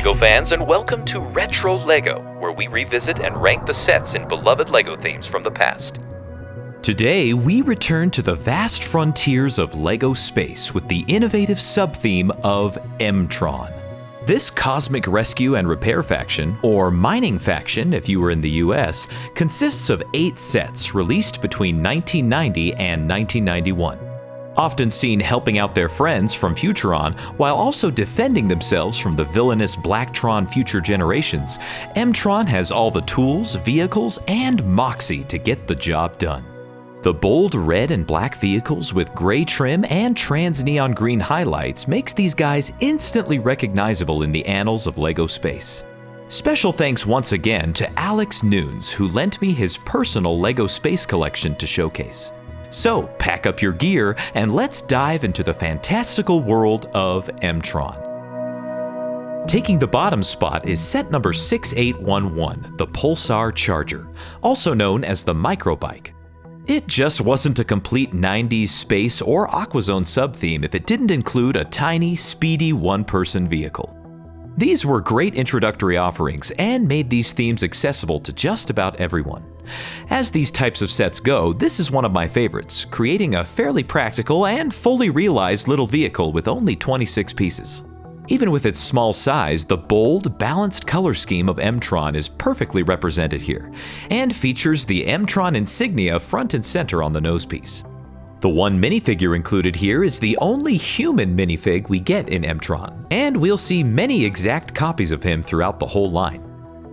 LEGO fans, and welcome to Retro LEGO, where we revisit and rank the sets in beloved LEGO themes from the past. Today, we return to the vast frontiers of LEGO space with the innovative sub-theme of Tron. This cosmic rescue and repair faction, or mining faction if you were in the US, consists of 8 sets released between 1990 and 1991. Often seen helping out their friends from Futuron while also defending themselves from the villainous Black Tron future generations, Tron has all the tools, vehicles, and moxie to get the job done. The bold red and black vehicles with gray trim and trans neon green highlights makes these guys instantly recognizable in the annals of LEGO space. Special thanks once again to Alex Nunes, who lent me his personal LEGO space collection to showcase. So, pack up your gear and let's dive into the fantastical world of Tron. Taking the bottom spot is set number 6811, the Pulsar Charger, also known as the Microbike. It just wasn't a complete 90s space or Aquazone sub-theme if it didn't include a tiny, speedy one-person vehicle. These were great introductory offerings and made these themes accessible to just about everyone. As these types of sets go, this is one of my favorites, creating a fairly practical and fully realized little vehicle with only 26 pieces. Even with its small size, the bold, balanced color scheme of Tron is perfectly represented here, and features the Tron insignia front and center on the nosepiece. The one minifigure included here is the only human minifig we get in Tron, and we'll see many exact copies of him throughout the whole line.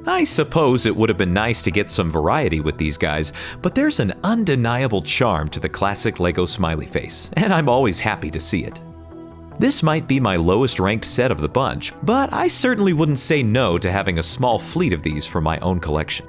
I suppose it would have been nice to get some variety with these guys, but there's an undeniable charm to the classic LEGO smiley face, and I'm always happy to see it. This might be my lowest ranked set of the bunch, but I certainly wouldn't say no to having a small fleet of these for my own collection.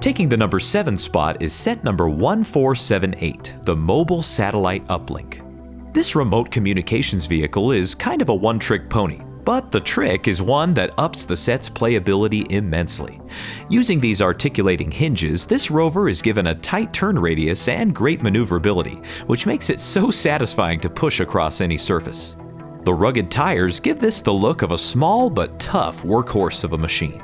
Taking the number 7 spot is set number 1478, the Mobile Satellite Uplink. This remote communications vehicle is kind of a one-trick pony, but the trick is one that ups the set's playability immensely. Using these articulating hinges, this rover is given a tight turn radius and great maneuverability, which makes it so satisfying to push across any surface. The rugged tires give this the look of a small but tough workhorse of a machine.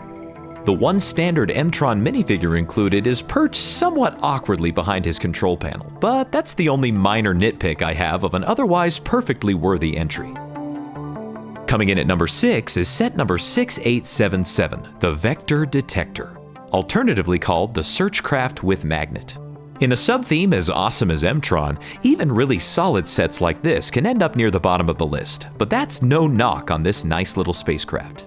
The one standard Tron minifigure included is perched somewhat awkwardly behind his control panel, but that's the only minor nitpick I have of an otherwise perfectly worthy entry. Coming in at number 6 is set number 6877, the Vector Detector, alternatively called the Searchcraft with Magnet. In a sub-theme as awesome as Tron, even really solid sets like this can end up near the bottom of the list, but that's no knock on this nice little spacecraft.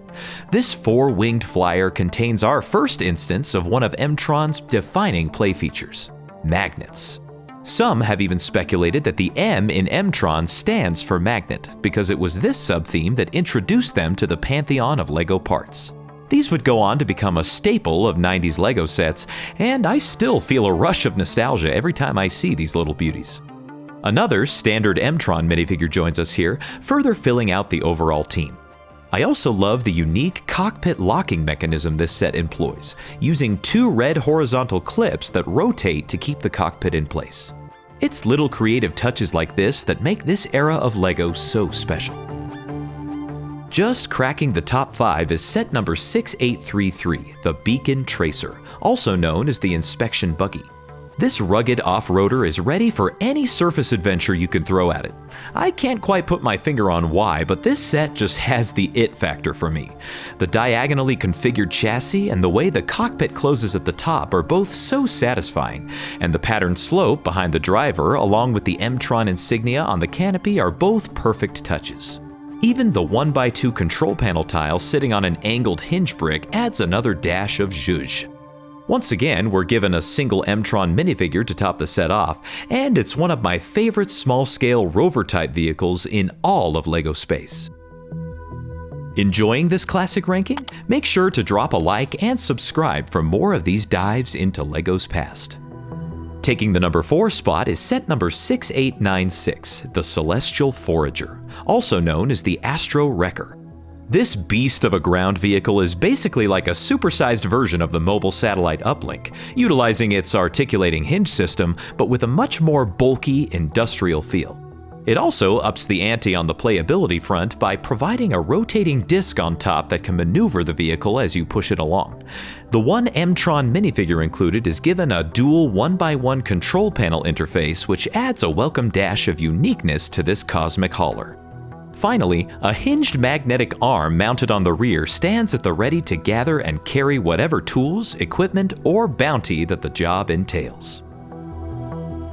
This 4-winged flyer contains our first instance of one of Tron's defining play features, magnets. Some have even speculated that the M in Tron stands for magnet, because it was this sub-theme that introduced them to the pantheon of LEGO parts. These would go on to become a staple of 90s LEGO sets, and I still feel a rush of nostalgia every time I see these little beauties. Another standard Tron minifigure joins us here, further filling out the overall team. I also love the unique cockpit locking mechanism this set employs, using 2 red horizontal clips that rotate to keep the cockpit in place. It's little creative touches like this that make this era of LEGO so special. Just cracking the top 5 is set number 6833, the Beacon Tracer, also known as the Inspection Buggy. This rugged off-roader is ready for any surface adventure you can throw at it. I can't quite put my finger on why, but this set just has the it factor for me. The diagonally configured chassis and the way the cockpit closes at the top are both so satisfying, and the patterned slope behind the driver along with the Tron insignia on the canopy are both perfect touches. Even the 1x2 control panel tile sitting on an angled hinge brick adds another dash of zhuzh. Once again, we're given a single Tron minifigure to top the set off, and it's one of my favorite small-scale rover-type vehicles in all of LEGO space. Enjoying this classic ranking? Make sure to drop a like and subscribe for more of these dives into LEGO's past. Taking the number 4 spot is set number 6896, the Celestial Forager, also known as the Astro Wrecker. This beast of a ground vehicle is basically like a supersized version of the Mobile Satellite Uplink, utilizing its articulating hinge system, but with a much more bulky, industrial feel. It also ups the ante on the playability front by providing a rotating disc on top that can maneuver the vehicle as you push it along. The one M-Tron minifigure included is given a dual 1x1 control panel interface, which adds a welcome dash of uniqueness to this cosmic hauler. Finally, a hinged magnetic arm mounted on the rear stands at the ready to gather and carry whatever tools, equipment, or bounty that the job entails.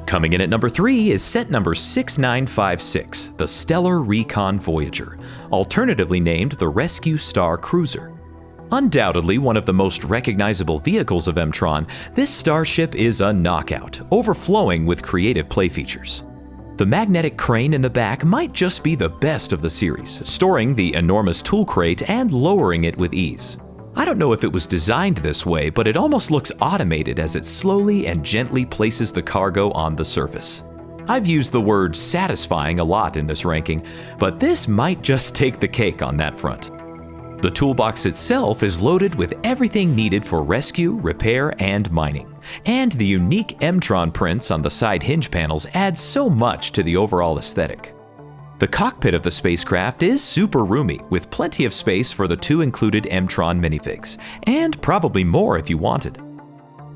Coming in at number 3 is set number 6956, the Stellar Recon Voyager, alternatively named the Rescue Star Cruiser. Undoubtedly one of the most recognizable vehicles of M-Tron, this starship is a knockout, overflowing with creative play features. The magnetic crane in the back might just be the best of the series, storing the enormous tool crate and lowering it with ease. I don't know if it was designed this way, but it almost looks automated as it slowly and gently places the cargo on the surface. I've used the word satisfying a lot in this ranking, but this might just take the cake on that front. The toolbox itself is loaded with everything needed for rescue, repair, and mining, and the unique M-Tron prints on the side hinge panels add so much to the overall aesthetic. The cockpit of the spacecraft is super roomy, with plenty of space for the 2 included M-Tron minifigs, and probably more if you wanted.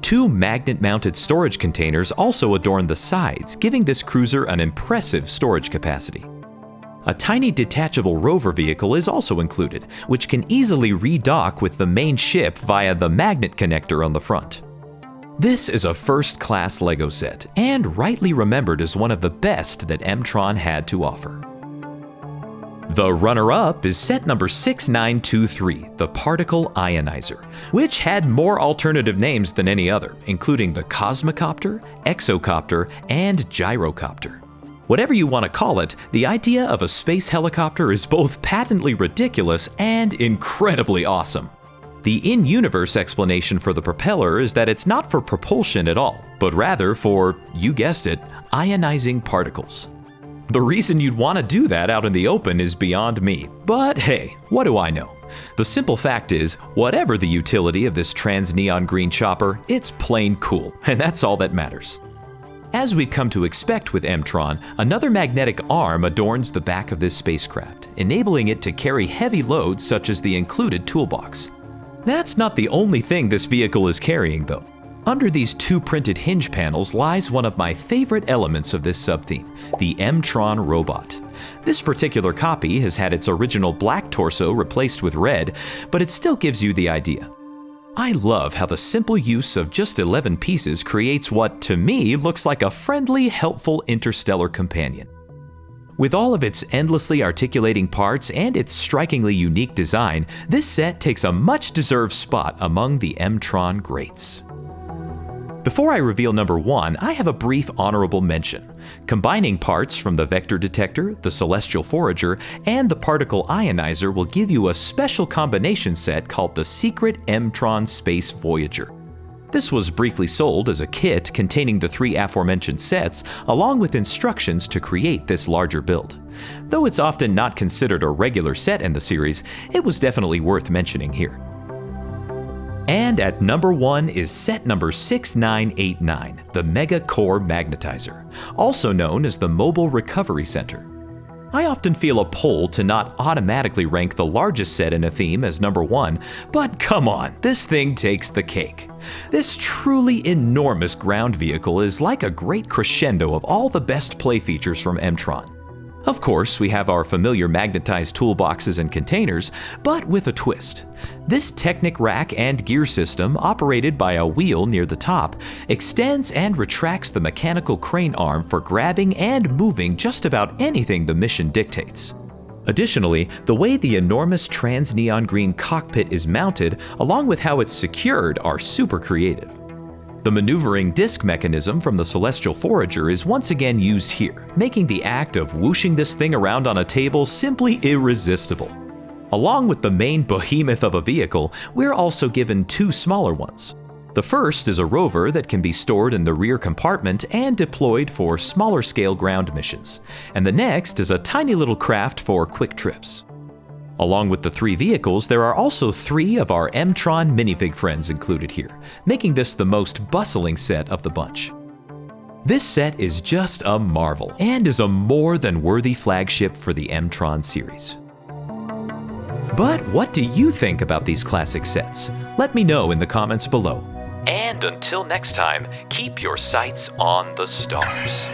2 magnet-mounted storage containers also adorn the sides, giving this cruiser an impressive storage capacity. A tiny detachable rover vehicle is also included, which can easily redock with the main ship via the magnet connector on the front. This is a first-class LEGO set, and rightly remembered as one of the best that M-Tron had to offer. The runner-up is set number 6923, the Particle Ionizer, which had more alternative names than any other, including the Cosmocopter, Exocopter, and Gyrocopter. Whatever you want to call it, the idea of a space helicopter is both patently ridiculous and incredibly awesome. The in-universe explanation for the propeller is that it's not for propulsion at all, but rather for, you guessed it, ionizing particles. The reason you'd want to do that out in the open is beyond me, but hey, what do I know? The simple fact is, whatever the utility of this trans-neon green chopper, it's plain cool, and that's all that matters. As we've come to expect with M-Tron, another magnetic arm adorns the back of this spacecraft, enabling it to carry heavy loads such as the included toolbox. That's not the only thing this vehicle is carrying, though. Under these 2 printed hinge panels lies one of my favorite elements of this sub-theme, the M-Tron robot. This particular copy has had its original black torso replaced with red, but it still gives you the idea. I love how the simple use of just 11 pieces creates what, to me, looks like a friendly, helpful interstellar companion. With all of its endlessly articulating parts and its strikingly unique design, this set takes a much-deserved spot among the M-Tron greats. Before I reveal number 1, I have a brief honorable mention. Combining parts from the Vector Detector, the Celestial Forager, and the Particle Ionizer will give you a special combination set called the Secret M-Tron Space Voyager. This was briefly sold as a kit containing the 3 aforementioned sets, along with instructions to create this larger build. Though it's often not considered a regular set in the series, it was definitely worth mentioning here. And at number 1 is set number 6989, the Mega Core Magnetizer, also known as the Mobile Recovery Center. I often feel a pull to not automatically rank the largest set in a theme as number 1, but come on, this thing takes the cake. This truly enormous ground vehicle is like a great crescendo of all the best play features from M-Tron. Of course, we have our familiar magnetized toolboxes and containers, but with a twist. This Technic rack and gear system, operated by a wheel near the top, extends and retracts the mechanical crane arm for grabbing and moving just about anything the mission dictates. Additionally, the way the enormous trans-neon green cockpit is mounted, along with how it's secured, are super creative. The maneuvering disc mechanism from the Celestial Forager is once again used here, making the act of whooshing this thing around on a table simply irresistible. Along with the main behemoth of a vehicle, we're also given 2 smaller ones. The first is a rover that can be stored in the rear compartment and deployed for smaller scale ground missions, and the next is a tiny little craft for quick trips. Along with the 3 vehicles, there are also 3 of our M-Tron minifig friends included here, making this the most bustling set of the bunch. This set is just a marvel and is a more than worthy flagship for the M-Tron series. But what do you think about these classic sets? Let me know in the comments below. And until next time, keep your sights on the stars.